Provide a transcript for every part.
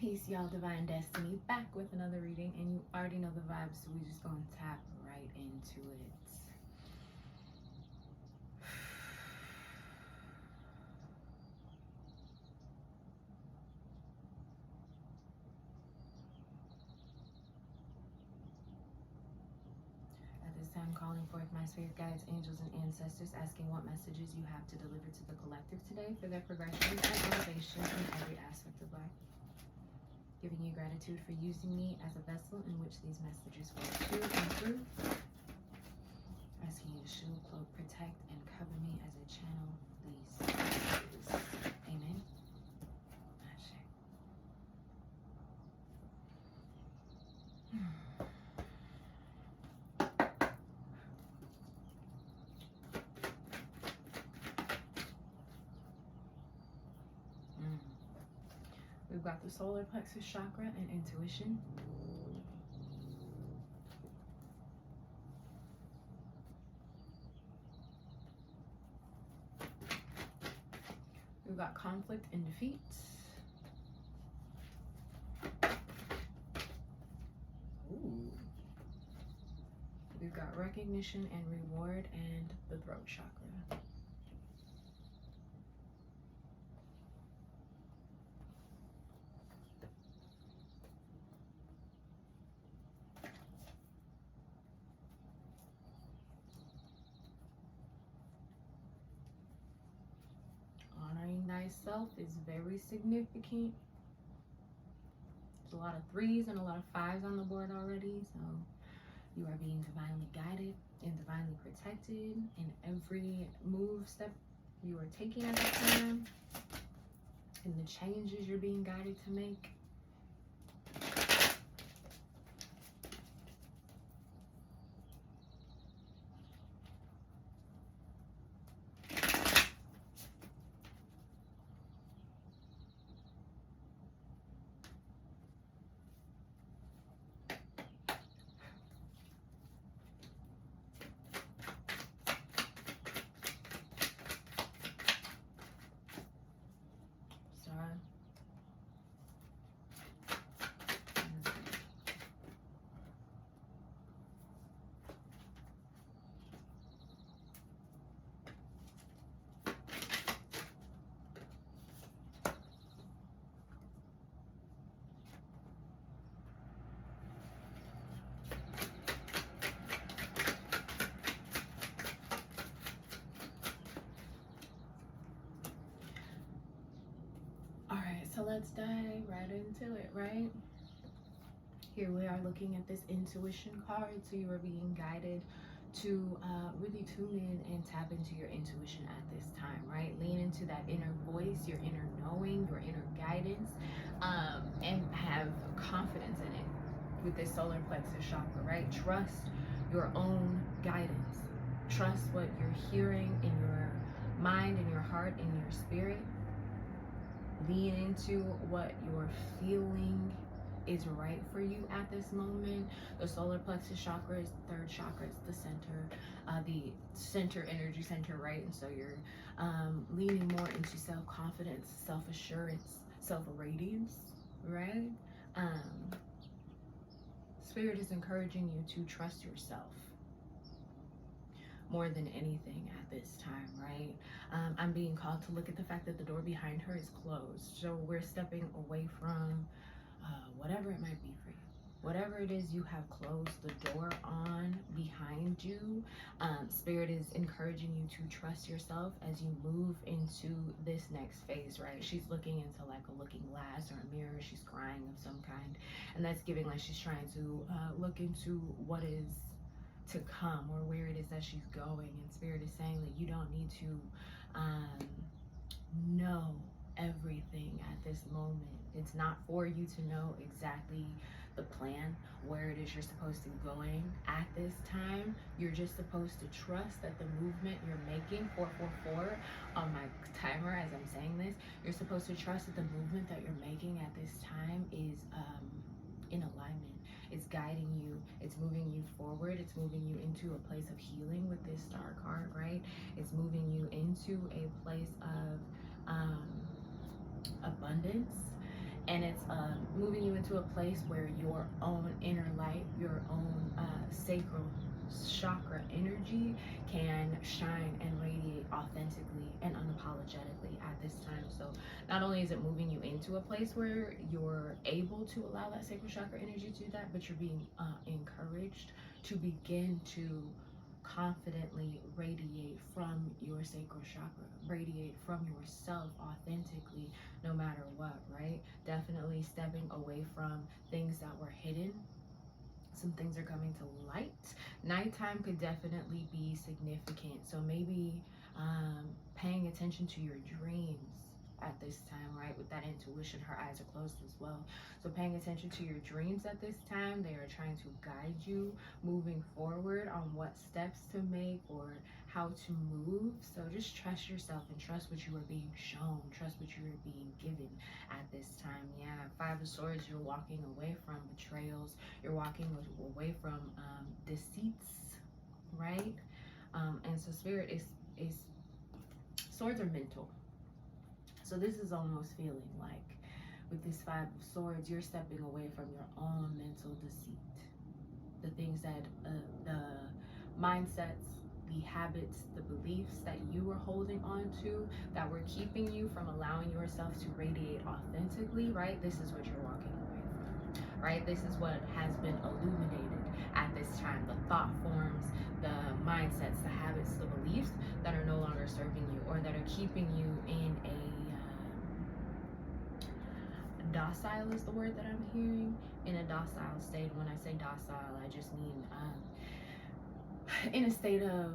Peace, y'all. Divine Destiny back with another reading, and you already know the vibes, so we just gonna tap right into it. At this time, calling forth my spirit guides, angels, and ancestors, asking what messages you have to deliver to the collective today for their progression and elevation in every aspect of life. Giving you gratitude for using me as a vessel in which these messages flow to and through. Asking you to shield, cloak, protect, and cover me as I channel these messages. Amen. Ashe. We've got the solar plexus chakra and intuition. We've got conflict and defeat. Ooh. We've got recognition and reward and the throat chakra. Honoring thyself is very significant. There's a lot of 3s and a lot of 5s on the board already, so you are being divinely guided and divinely protected in every step you are taking at the time, and the changes you're being guided to make. So let's dive right into it, right? Here we are looking at this intuition card. So you are being guided to really tune in and tap into your intuition at this time, right? Lean into that inner voice, your inner knowing, your inner guidance, and have confidence in it with this solar plexus chakra, right? Trust your own guidance. Trust what you're hearing in your mind, in your heart, in your spirit. Lean into what you're feeling is right for you at this moment. The solar plexus chakra is the 3rd chakra, it's the center energy center, right? And so you're leaning more into self-confidence, self-assurance, self-radiance, right? Spirit is encouraging you to trust yourself more than anything at this time, right? I'm being called to look at the fact that the door behind her is closed. So we're stepping away from whatever it might be for you. Whatever it is you have closed the door on behind you, Spirit is encouraging you to trust yourself as you move into this next phase, right? She's looking into like a looking glass or a mirror. She's crying of some kind. And that's giving like she's trying to look into what is to come or where it is that she's going. And Spirit is saying that you don't need to know everything at this moment. It's not for you to know exactly the plan, where it is you're supposed to be going at this time. You're just supposed to trust that the movement you're making, 444 on my timer as I'm saying this, you're supposed to trust that the movement that you're making at this time is in alignment. It's guiding you, it's moving you forward, it's moving you into a place of healing with this star card, right? It's moving you into a place of abundance and it's moving you into a place where your own inner light, your own sacral chakra energy can shine and radiate authentically and unapologetically at this time. So not only is it moving you into a place where you're able to allow that sacral chakra energy to do that, but you're being encouraged to begin to confidently radiate from your sacral chakra, radiate from yourself authentically, no matter what, right? Definitely stepping away from things that were hidden. Some things are coming to light. Nighttime could definitely be significant. So maybe paying attention to your dreams at this time, right? With that intuition, her eyes are closed as well. So paying attention to your dreams at this time, they are trying to guide you moving forward on what steps to make or how to move. So just trust yourself and trust what you are being shown, trust what you are being given at this time. Yeah, Five of Swords, you're walking away from betrayals, you're walking away from deceits, right? And so Spirit is swords are mental. So this is almost feeling like with this Five of Swords, you're stepping away from your own mental deceit. The things that, the mindsets, the habits, the beliefs that you were holding on to that were keeping you from allowing yourself to radiate authentically, right? This is what you're walking away from, right? This is what has been illuminated at this time. The thought forms, the mindsets, the habits, the beliefs that are no longer serving you or that are keeping you in a docile is the word that I'm hearing, in a docile state. When I say docile, I just mean in a state of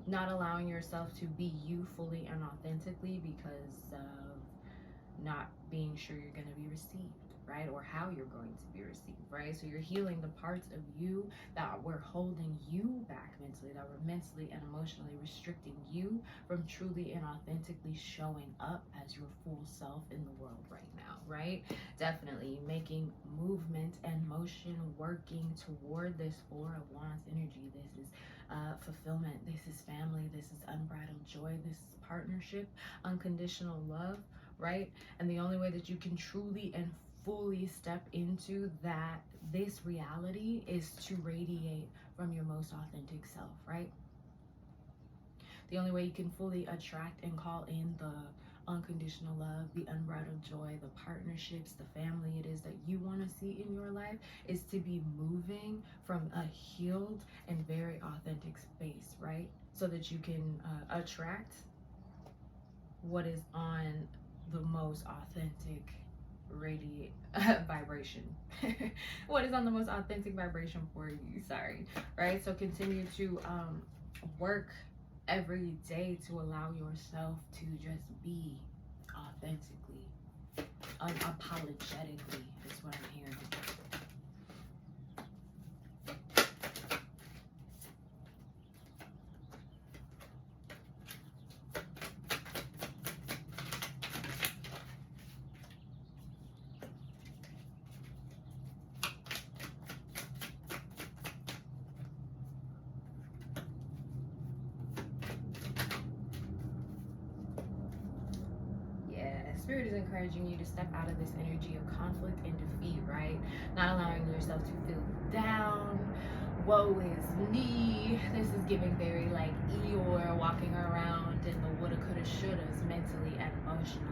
not allowing yourself to be you fully and authentically because of not being sure you're going to be received, right? Or how you're going to be received, right? So you're healing the parts of you that were holding you back mentally, that were mentally and emotionally restricting you from truly and authentically showing up as your full self in the world right now, right? Definitely making movement and motion, working toward this Four of Wands energy. This is fulfillment, this is family, this is unbridled joy, this is partnership, unconditional love, right? And the only way that you can truly and fully step into this reality is to radiate from your most authentic self, right? The only way you can fully attract and call in the unconditional love, the unbridled joy, the partnerships, the family it is that you want to see in your life is to be moving from a healed and very authentic space, right? So that you can attract what is on the most authentic radiate vibration. What is on the most authentic vibration for you, sorry, right? So continue to work every day to allow yourself to just be authentically, unapologetically is what I'm hearing. Spirit is encouraging you to step out of this energy of conflict and defeat, right? Not allowing yourself to feel down. Woe is me. This is giving very like Eeyore walking around in the woulda, coulda, shouldas mentally and emotionally,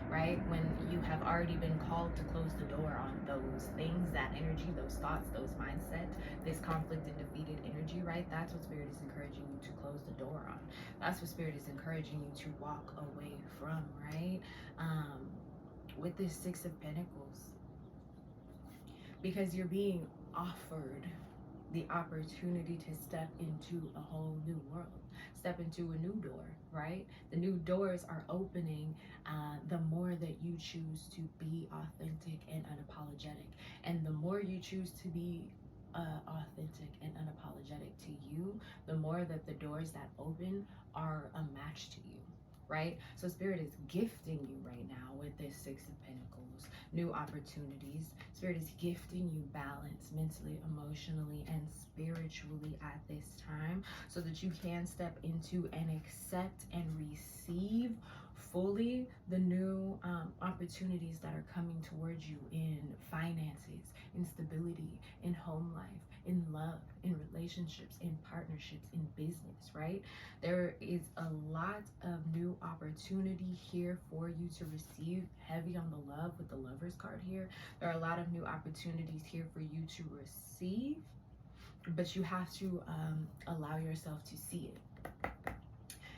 right? When you have already been called to close the door on those things, that energy, those thoughts, those mindsets, this conflict and defeated energy, right? That's what Spirit is encouraging you to close the door on. That's what Spirit is encouraging you to walk away from, right? With this Six of Pentacles, because you're being offered the opportunity to step into a whole new world, step into a new door, right? The new doors are opening the more that you choose to be authentic and unapologetic. And the more you choose to be authentic and unapologetic to you, the more that the doors that open are a match to you, right? So Spirit is gifting you right now with this Six of Pentacles, new opportunities. Spirit is gifting you balance mentally, emotionally, and spiritually at this time so that you can step into and accept and receive fully the new opportunities that are coming towards you in finances, in stability, in home life, in love, in relationships, in partnerships, in business, right? There is a lot of new opportunity here for you to receive, heavy on the love with the Lovers card here. There are a lot of new opportunities here for you to receive, but you have to allow yourself to see it.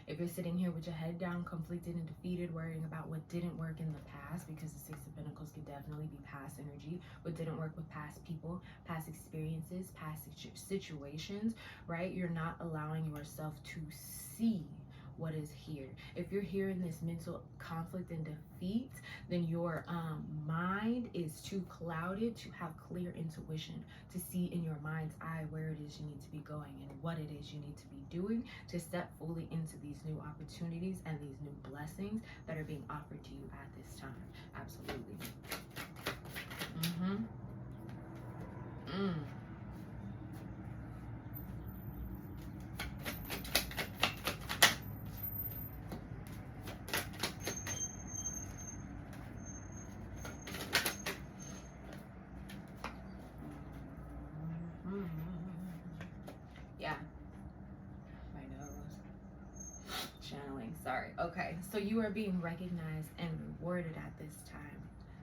If you're sitting here with your head down, conflicted and defeated, worrying about what didn't work in the past, because the Six of Pentacles can definitely be past energy, what didn't work with past people, past experiences, past situations, right? You're not allowing yourself to see what is here. If you're here in this mental conflict and defeat, then your mind is too clouded to have clear intuition, to see in your mind's eye where it is you need to be going and what it is you need to be doing to step fully into these new opportunities and these new blessings that are being offered to you at this time. Absolutely. Yeah, my nose. Channeling, sorry. Okay, so you are being recognized and rewarded at this time.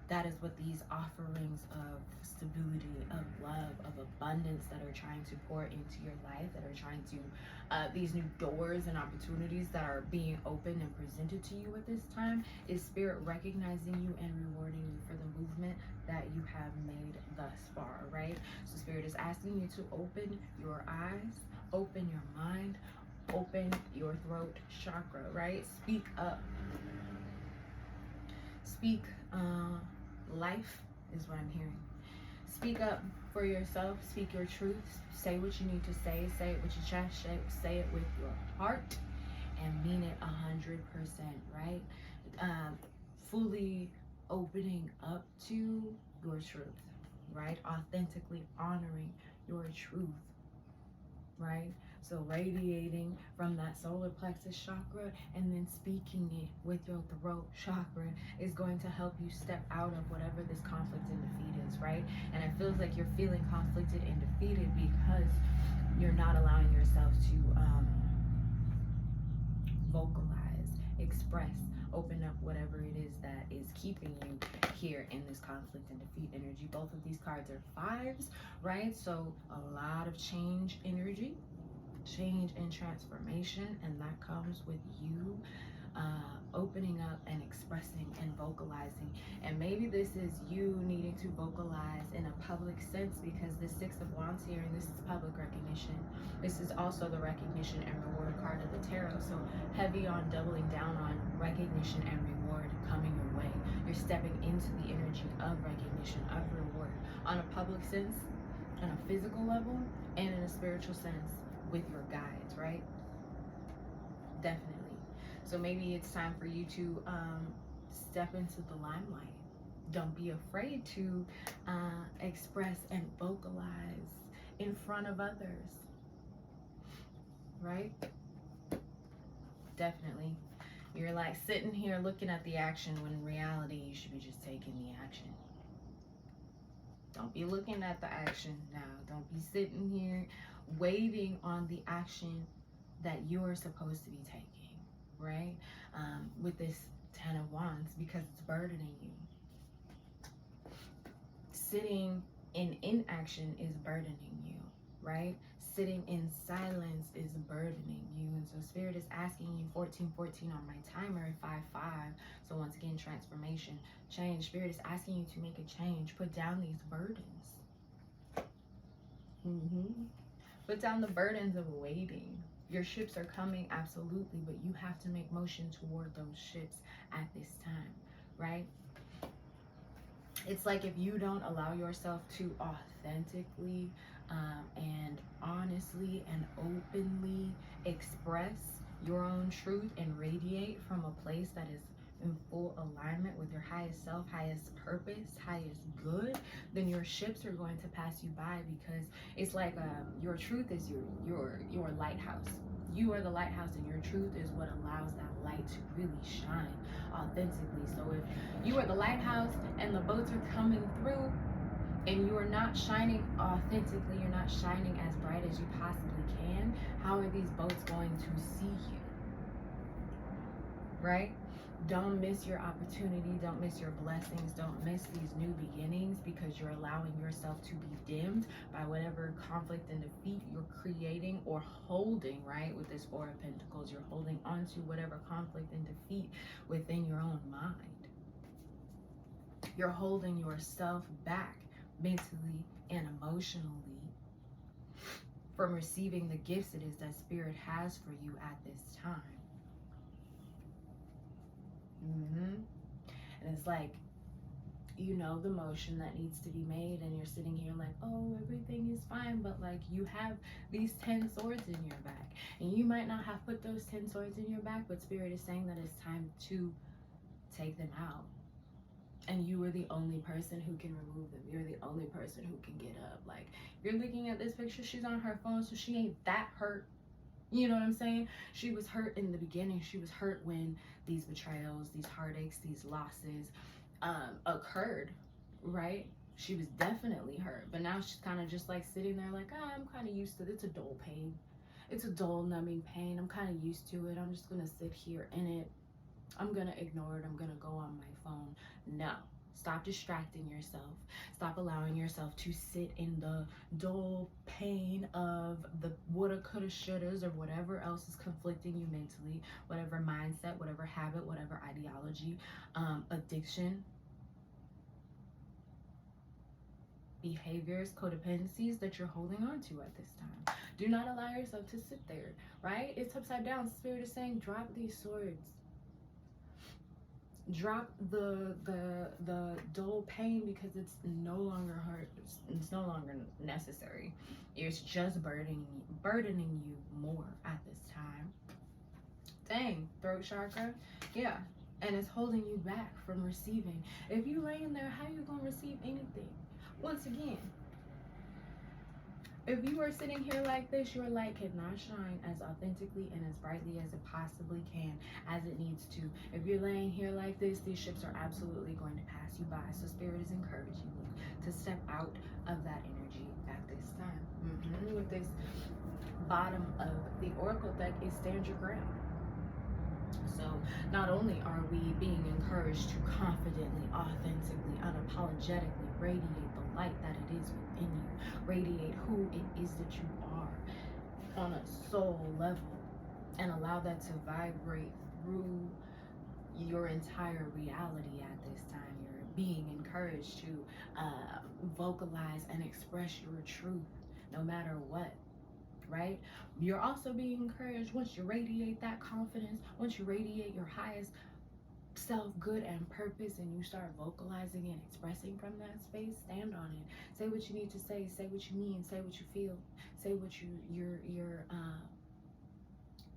That is what these offerings of stability, of love, of abundance that are trying to pour into your life, that are trying to, these new doors and opportunities that are being opened and presented to you at this time, is Spirit recognizing you and rewarding you for the movement that you have made thus far, right? So Spirit is asking you to open your eyes, open your mind, open your throat chakra, right? Speak up. Speak life is what I'm hearing. Speak up for yourself. Speak your truth. Say what you need to say. Say it with your chest. Say it with your heart, and mean it 100%, right? Fully opening up to your truth, right? Authentically honoring your truth, right? So radiating from that solar plexus chakra and then speaking it with your throat chakra is going to help you step out of whatever this conflict and defeat is, right? And it feels like you're feeling conflicted and defeated because you're not allowing yourself to vocalize, express, open up whatever it is that is keeping you here in this conflict and defeat energy. Both of these cards are fives, right? So a lot of change energy, change and transformation, and that comes with you opening up and expressing and vocalizing. And maybe this is you needing to vocalize in a public sense, because the Six of Wands here, and this is public recognition. This is also the recognition and reward card of the tarot. So heavy on doubling down on recognition and reward coming your way. You're stepping into the energy of recognition, of reward, on a public sense, on a physical level, and in a spiritual sense with your guides, right? Definitely. So maybe it's time for you to step into the limelight. Don't be afraid to express and vocalize in front of others, right? Definitely. You're like sitting here looking at the action when in reality you should be just taking the action. Don't be looking at the action now. Don't be sitting here waiting on the action that you're supposed to be taking, right? With this Ten of Wands, because it's burdening you. Sitting in inaction is burdening you, right? Sitting in silence is burdening you. And so Spirit is asking you, 1414 on my timer, 5-5. So once again, transformation, change. Spirit is asking you to make a change. Put down these burdens. Put down the burdens of waiting. Your ships are coming, absolutely, but you have to make motion toward those ships at this time, right? It's like if you don't allow yourself to authentically and honestly and openly express your own truth and radiate from a place that is in full alignment with your highest self, highest purpose, highest good, then your ships are going to pass you by, because it's like your truth is your lighthouse. You are the lighthouse, and your truth is what allows that light to really shine authentically. So if you are the lighthouse and the boats are coming through and you are not shining authentically, you're not shining as bright as you possibly can, how are these boats going to see you? Right? Don't miss your opportunity. Don't miss your blessings. Don't miss these new beginnings, because you're allowing yourself to be dimmed by whatever conflict and defeat you're creating or holding, right? With this Four of Pentacles, you're holding on to whatever conflict and defeat within your own mind. You're holding yourself back mentally and emotionally from receiving the gifts it is that Spirit has for you at this time. And it's like, you know, the motion that needs to be made, and you're sitting here like, oh, everything is fine, but like you have these 10 swords in your back, and you might not have put those 10 swords in your back, but Spirit is saying that it's time to take them out. And you are the only person who can remove them. You're the only person who can get up. Like, you're looking at this picture, she's on her phone, so she ain't that hurt. You know what I'm saying? She was hurt in the beginning. She was hurt when these betrayals, these heartaches, these losses occurred, right? She was definitely hurt. But now she's kind of just like sitting there like, oh, I'm kind of used to it. It's a dull pain. It's a dull, numbing pain. I'm kind of used to it. I'm just going to sit here in it. I'm going to ignore it. I'm going to go on my phone. No. Stop distracting yourself. Stop allowing yourself to sit in the dull pain of the woulda, coulda, shouldas, or whatever else is conflicting you mentally, whatever mindset, whatever habit, whatever ideology, addiction, behaviors, codependencies that you're holding on to at this time. Do not allow yourself to sit there, right? It's upside down. Spirit is saying, drop these swords. Drop the dull pain, because it's no longer hurt. It's no longer necessary. It's just burdening you more at this time. Dang, throat chakra. Yeah. And it's holding you back from receiving. If you laying there, how you gonna receive anything? Once again, if you are sitting here like this, your light cannot shine as authentically and as brightly as it possibly can, as it needs to. If you're laying here like this, these ships are absolutely going to pass you by. So Spirit is encouraging you to step out of that energy at this time. With this bottom of the Oracle deck is stand your ground. So not only are we being encouraged to confidently, authentically, unapologetically radiate the light that it is within you, radiate who it is that you are on a soul level, and allow that to vibrate through your entire reality at this time. You're being encouraged to vocalize and express your truth no matter what. Right? You're also being encouraged, once you radiate that confidence, once you radiate your highest self, good, and purpose, and you start vocalizing and expressing from that space, stand on it. Say what you need to say what you mean, say what you feel, say what you're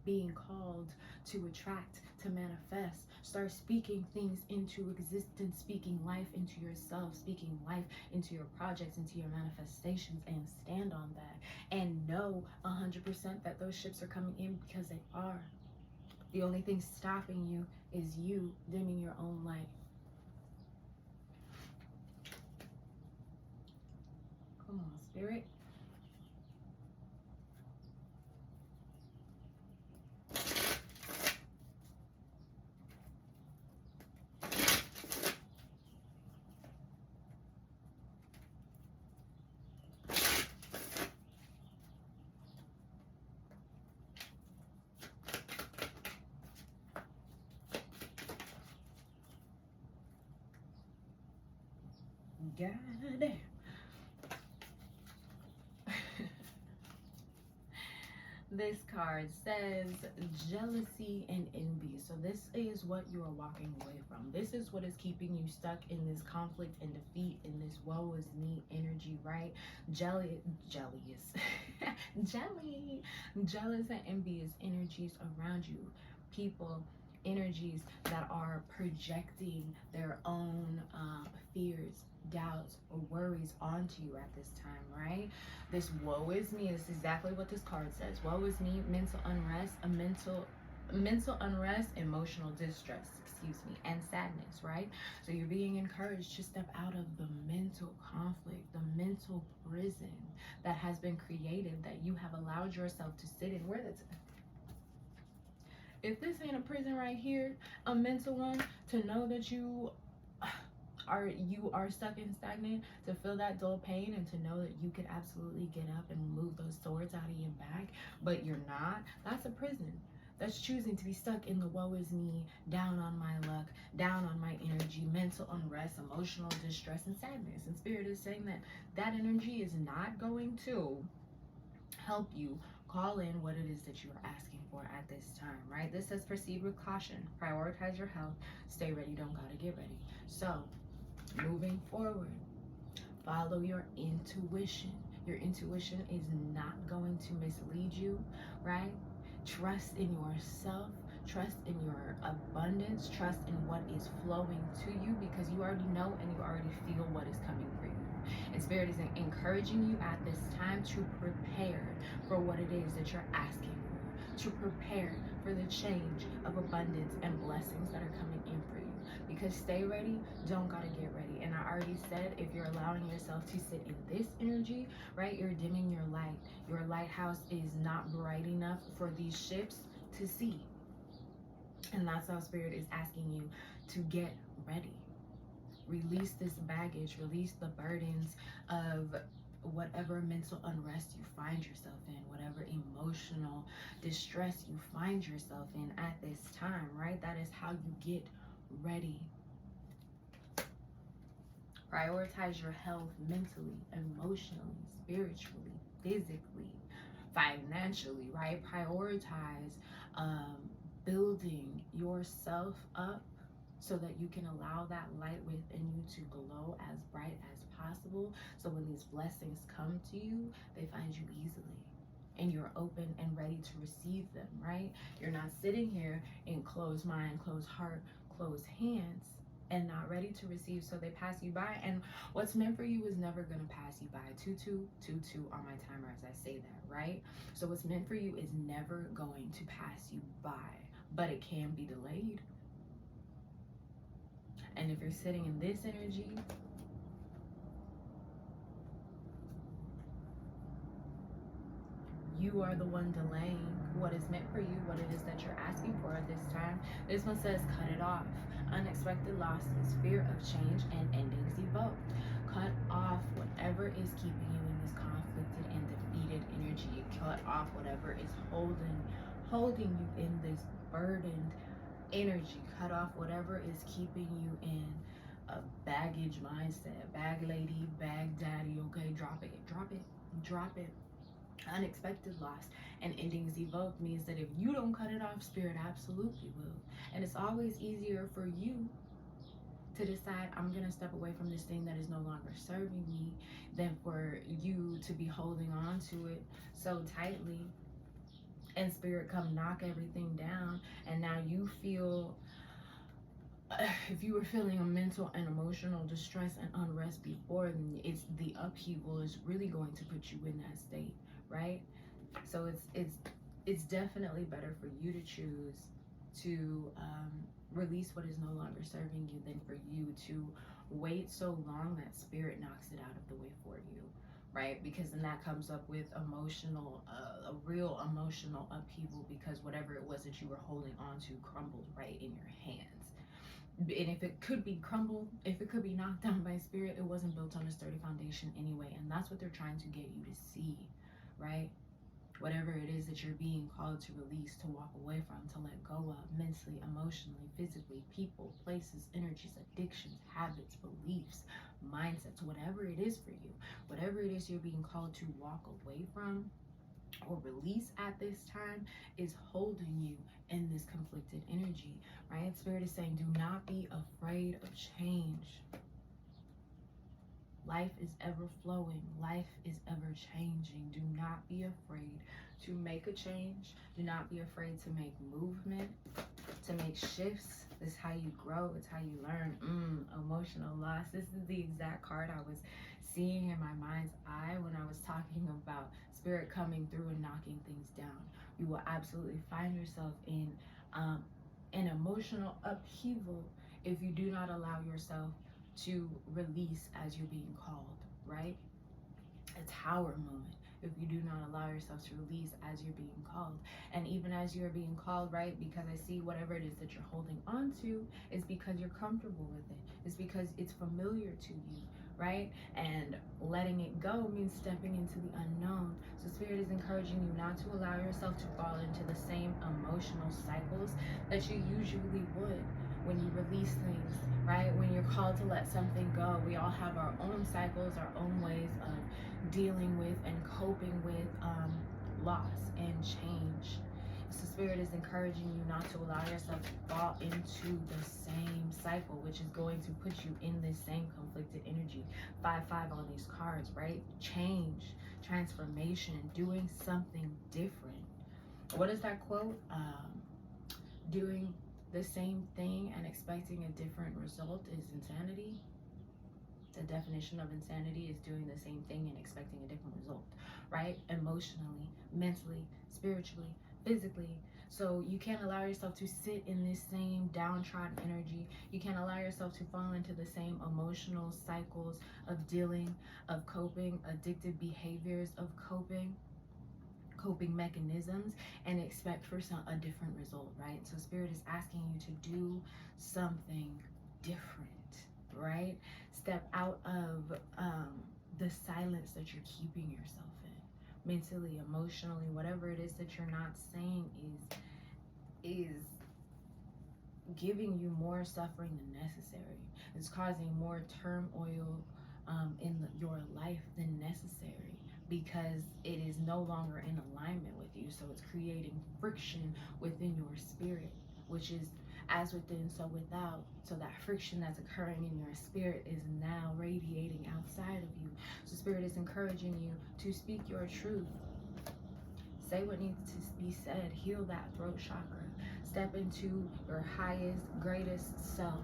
being called to attract, to manifest. Start speaking things into existence, speaking life into yourself, speaking life into your projects, into your manifestations, and stand on that. And know 100% that those ships are coming in, because they are. The only thing stopping you is you dimming your own light. Come on, Spirit. God damn. This card says jealousy and envy. So this is what you are walking away from. This is what is keeping you stuck in this conflict and defeat, in this woe is me energy, right? Jealous and envious energies around you. People energies that are projecting their own fears, doubts, or worries onto you at this time, right? This woe is me is exactly what this card says. Woe is me, mental unrest, mental unrest, emotional distress, excuse me, and sadness, right? So you're being encouraged to step out of the mental conflict, the mental prison that has been created, that you have allowed yourself to sit in. Where that's, if this ain't a prison right here, a mental one, to know that you are stuck and stagnant, to feel that dull pain, and to know that you could absolutely get up and move those swords out of your back, but you're not, that's a prison. That's choosing to be stuck in the woe is me, down on my luck, down on my energy, mental unrest, emotional distress, and sadness. And Spirit is saying that that energy is not going to help you call in what it is that you are asking for at this time, right? This says proceed with caution, prioritize your health, stay ready, don't gotta get ready. So moving forward, follow your intuition. Your intuition is not going to mislead you, right? Trust in yourself, trust in your abundance, trust in what is flowing to you, because you already know and you already feel what is coming for you. And Spirit is encouraging you at this time to prepare for what it is that you're asking for, to prepare for the change of abundance and blessings that are coming in for you. Because stay ready, don't gotta get ready. And I already said, if you're allowing yourself to sit in this energy, right, you're dimming your light. Your lighthouse is not bright enough for these ships to see. And that's how Spirit is asking you to get ready. Release this baggage, release the burdens of whatever mental unrest you find yourself in, whatever emotional distress you find yourself in at this time, right? That is how you get ready. Prioritize your health mentally, emotionally, spiritually, physically, financially, right? Prioritize building yourself up so that you can allow that light within you to glow as bright as possible. So when these blessings come to you, they find you easily. And you're open and ready to receive them, right? You're not sitting here in closed mind, closed heart, closed hands, and not ready to receive, so they pass you by. And what's meant for you is never going to pass you by. 2222 on my timer as I say that, right? So what's meant for you is never going to pass you by, but it can be delayed. And if you're sitting in this energy, you are the one delaying what is meant for you, what it is that you're asking for at this time. This one says, cut it off. Unexpected losses, fear of change, and endings evoke. Cut off whatever is keeping you in this conflicted and defeated energy. Cut off whatever is holding you in this burdened energy. Cut off whatever is keeping you in a baggage mindset. Bag lady, bag daddy, okay? Drop it, drop it, drop it. Unexpected loss and endings evoked means that if you don't cut it off, Spirit absolutely will. And it's always easier for you to decide, I'm going to step away from this thing that is no longer serving me, than for you to be holding on to it so tightly and Spirit come knock everything down. And now you feel, if you were feeling a mental and emotional distress and unrest before, then it's the upheaval is really going to put you in that state, right? So it's definitely better for you to choose to release what is no longer serving you than for you to wait so long that Spirit knocks it out of the way for you, right? Because then that comes up with emotional, a real emotional upheaval, because whatever it was that you were holding on to crumbled right in your hands. And if it could be crumbled, if it could be knocked down by Spirit, it wasn't built on a sturdy foundation anyway. And that's what they're trying to get you to see, right? Whatever it is that you're being called to release, to walk away from, to let go of, mentally, emotionally, physically, people, places, energies, addictions, habits, beliefs, mindsets, whatever it is for you, whatever it is you're being called to walk away from or release at this time is holding you in this conflicted energy, right? Spirit is saying, do not be afraid of change. Life is ever flowing. Life is ever changing. Do not be afraid to make a change. Do not be afraid to make movement, to make make shifts. This is how you grow. It's how you learn. Emotional loss. This is the exact card I was seeing in my mind's eye when I was talking about spirit coming through and knocking things down. You will absolutely find yourself in an emotional upheaval if you do not allow yourself to release as you're being called, right? A tower moment if you do not allow yourself to release as you're being called. And even as you're being called, right, because I see whatever it is that you're holding on to is because you're comfortable with it. It's because it's familiar to you, right? And letting it go means stepping into the unknown. So spirit is encouraging you not to allow yourself to fall into the same emotional cycles that you usually would when you release things, right? When you're called to let something go. We all have our own cycles, our own ways of dealing with and coping with loss and change. So spirit is encouraging you not to allow yourself to fall into the same cycle, which is going to put you in this same conflicted energy. 5-5 on these cards, right? Change, transformation, doing something different. What is that quote? Doing the same thing and expecting a different result is insanity. The definition of insanity is doing the same thing and expecting a different result, right? Emotionally, mentally, spiritually, physically. So you can't allow yourself to sit in this same downtrodden energy. You can't allow yourself to fall into the same emotional cycles of dealing, of coping, addictive behaviors of coping mechanisms, and expect for a different result, right? So spirit is asking you to do something different, right? Step out of the silence that you're keeping yourself in, mentally, emotionally, whatever it is that you're not saying is giving you more suffering than necessary. It's causing more turmoil in your life than necessary, because it is no longer in alignment with you. So it's creating friction within your spirit, which is as within, so without. So that friction that's occurring in your spirit is now radiating outside of you. So spirit is encouraging you to speak your truth. Say what needs to be said. Heal that throat chakra. Step into your highest, greatest self,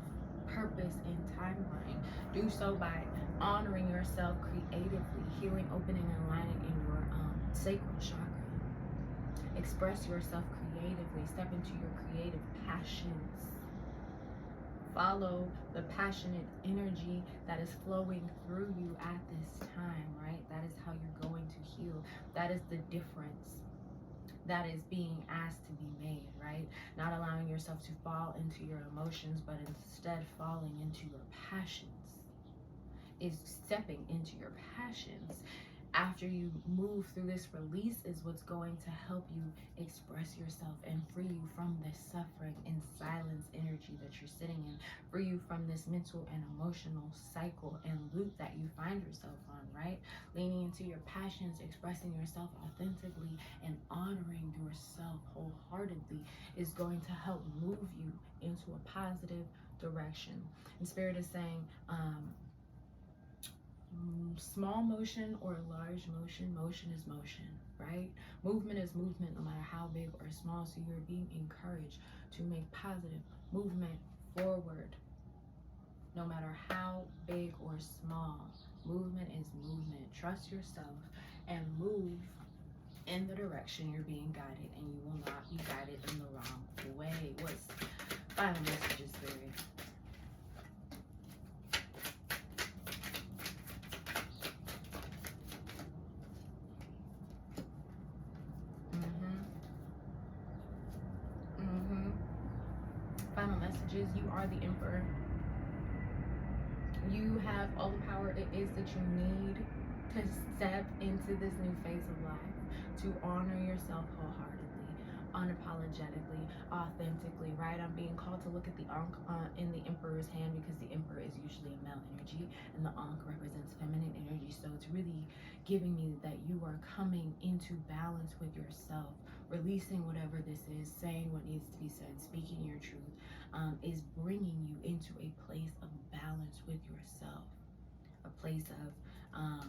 purpose, and timeline. Do so by honoring yourself creatively, healing, opening, and aligning in your sacral chakra. Express yourself creatively. Step into your creative passions. Follow the passionate energy that is flowing through you at this time, right? That is how you're going to heal. That is the difference that is being asked to be made, right? Not allowing yourself to fall into your emotions, but instead falling into your passions. Is stepping into your passions. After you move through this release is what's going to help you express yourself and free you from this suffering and silence energy that you're sitting in, free you from this mental and emotional cycle and loop that you find yourself on, right? Leaning into your passions, expressing yourself authentically, and honoring yourself wholeheartedly is going to help move you into a positive direction. And spirit is saying, small motion or large motion, motion is motion, right? Movement is movement no matter how big or small. So you're being encouraged to make positive movement forward no matter how big or small. Movement is movement. Trust yourself and move in the direction you're being guided, and you will not be guided in the wrong way. What's final messages, Spirit? Final messages. You are the emperor. You have all the power it is that you need to step into this new phase of life, to honor yourself wholeheartedly, unapologetically, authentically, right? I'm being called to look at the Ankh in the emperor's hand, because the emperor is usually a male energy and the Ankh represents feminine energy. So it's really giving me that you are coming into balance with yourself, releasing whatever this is, saying what needs to be said, speaking your truth, is bringing you into a place of balance with yourself, a place of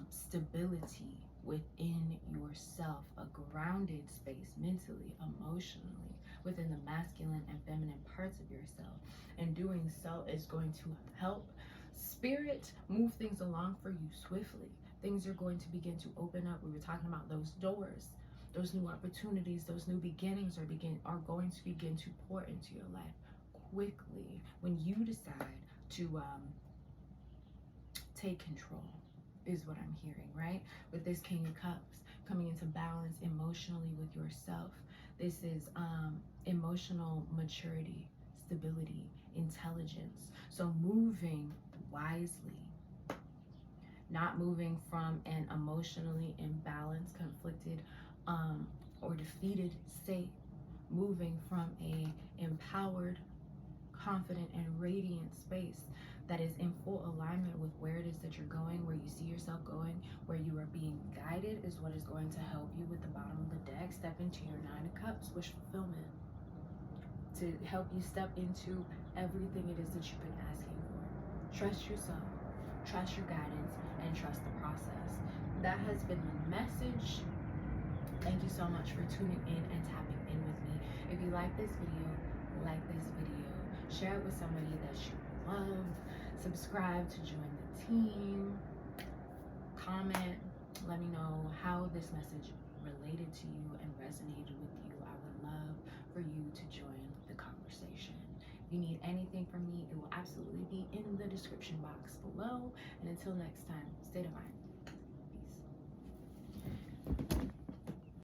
stability within yourself, a grounded space mentally, emotionally, within the masculine and feminine parts parts of yourself. And doing so is going to help spirit move things along for you swiftly. Things are going to begin to open up. We were talking about those doors, those new opportunities, those new beginnings are going to begin to pour into your life quickly when you decide to take control, is what I'm hearing, right? With this King of Cups, coming into balance emotionally with yourself. This is emotional maturity, stability, intelligence. So moving wisely, not moving from an emotionally imbalanced, conflicted, or defeated state, moving from a empowered, confident, and radiant space that is in full alignment with where it is that you're going, where you see yourself going, where you are being guided, is what is going to help you with the bottom of the deck. Step into your Nine of Cups, wish fulfillment, to help you step into everything it is that you've been asking for. Trust yourself, trust your guidance, and trust the process. That has been the message. Thank you so much for tuning in and tapping in with me. If you like this video, share it with somebody that you love, subscribe to join the team, comment, let me know how this message related to you and resonated with you. I would love for you to join the conversation. If you need anything from me, it will absolutely be in the description box below. And until next time, stay divine. Peace.